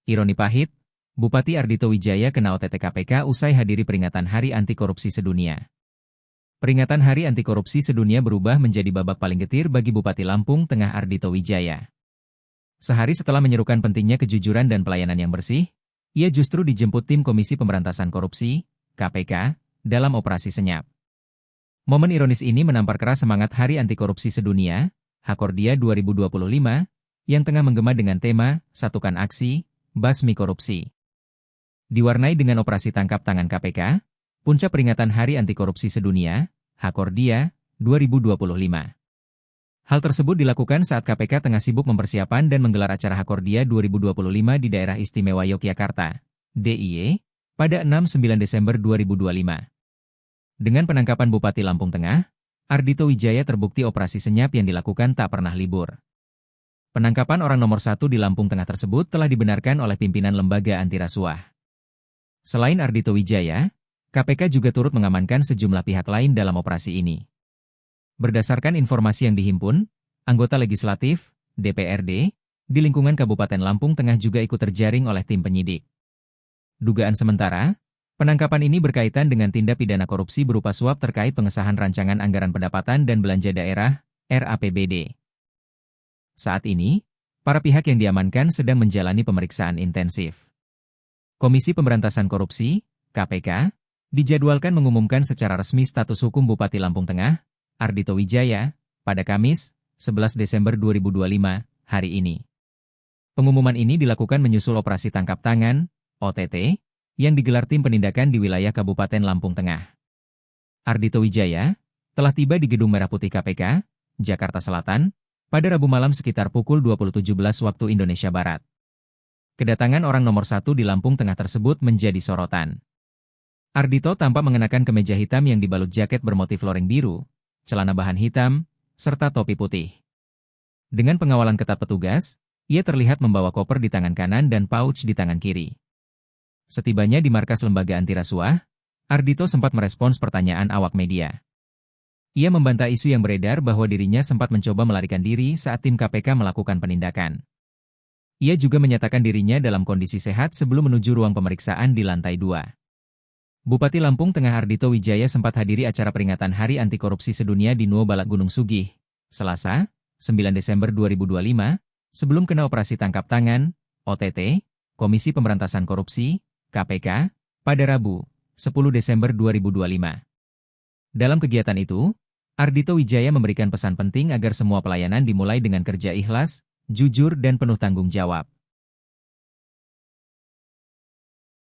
Ironi pahit, Bupati Ardhito Wijaya kena OTT KPK usai hadiri peringatan Hari Anti Korupsi Sedunia. Peringatan Hari Anti Korupsi Sedunia berubah menjadi babak paling getir bagi Bupati Lampung Tengah Ardhito Wijaya. Sehari setelah menyerukan pentingnya kejujuran dan pelayanan yang bersih, ia justru dijemput tim Komisi Pemberantasan Korupsi, KPK, dalam operasi senyap. Momen ironis ini menampar keras semangat Hari Anti Korupsi Sedunia, Hakordia 2025, yang tengah menggema dengan tema, Satukan Aksi, Basmi Korupsi. Diwarnai dengan operasi tangkap tangan KPK, puncak peringatan Hari Anti Korupsi Sedunia, Hakordia 2025. Hal tersebut dilakukan saat KPK tengah sibuk mempersiapkan dan menggelar acara Hakordia 2025 di Daerah Istimewa Yogyakarta, DIY, pada 6-9 Desember 2025. Dengan penangkapan Bupati Lampung Tengah, Ardhito Wijaya terbukti operasi senyap yang dilakukan tak pernah libur. Penangkapan orang nomor 1 di Lampung Tengah tersebut telah dibenarkan oleh pimpinan lembaga anti rasuah. Selain Ardhito Wijaya, KPK juga turut mengamankan sejumlah pihak lain dalam operasi ini. Berdasarkan informasi yang dihimpun, anggota legislatif, DPRD, di lingkungan Kabupaten Lampung Tengah juga ikut terjaring oleh tim penyidik. Dugaan sementara, penangkapan ini berkaitan dengan tindak pidana korupsi berupa suap terkait pengesahan rancangan anggaran pendapatan dan belanja daerah, RAPBD. Saat ini, para pihak yang diamankan sedang menjalani pemeriksaan intensif. Komisi Pemberantasan Korupsi, KPK, dijadwalkan mengumumkan secara resmi status hukum Bupati Lampung Tengah, Ardhito Wijaya, pada Kamis, 11 Desember 2025, hari ini. Pengumuman ini dilakukan menyusul operasi tangkap tangan, OTT, yang digelar tim penindakan di wilayah Kabupaten Lampung Tengah. Ardhito Wijaya telah tiba di Gedung Merah Putih KPK, Jakarta Selatan, pada Rabu malam sekitar pukul 20.17 waktu Indonesia Barat. Kedatangan orang nomor 1 di Lampung Tengah tersebut menjadi sorotan. Ardhito tampak mengenakan kemeja hitam yang dibalut jaket bermotif loreng biru, celana bahan hitam, serta topi putih. Dengan pengawalan ketat petugas, ia terlihat membawa koper di tangan kanan dan pouch di tangan kiri. Setibanya di markas lembaga anti rasuah, Ardhito sempat merespons pertanyaan awak media. Ia membantah isu yang beredar bahwa dirinya sempat mencoba melarikan diri saat tim KPK melakukan penindakan. Ia juga menyatakan dirinya dalam kondisi sehat sebelum menuju ruang pemeriksaan di lantai 2. Bupati Lampung Tengah Ardhito Wijaya sempat hadiri acara peringatan Hari Anti Korupsi Sedunia di Nuo Balat Gunung Sugih, Selasa, 9 Desember 2025, sebelum kena operasi tangkap tangan, OTT, Komisi Pemberantasan Korupsi, KPK, pada Rabu, 10 Desember 2025. Dalam kegiatan itu, Ardhito Wijaya memberikan pesan penting agar semua pelayanan dimulai dengan kerja ikhlas, jujur dan penuh tanggung jawab.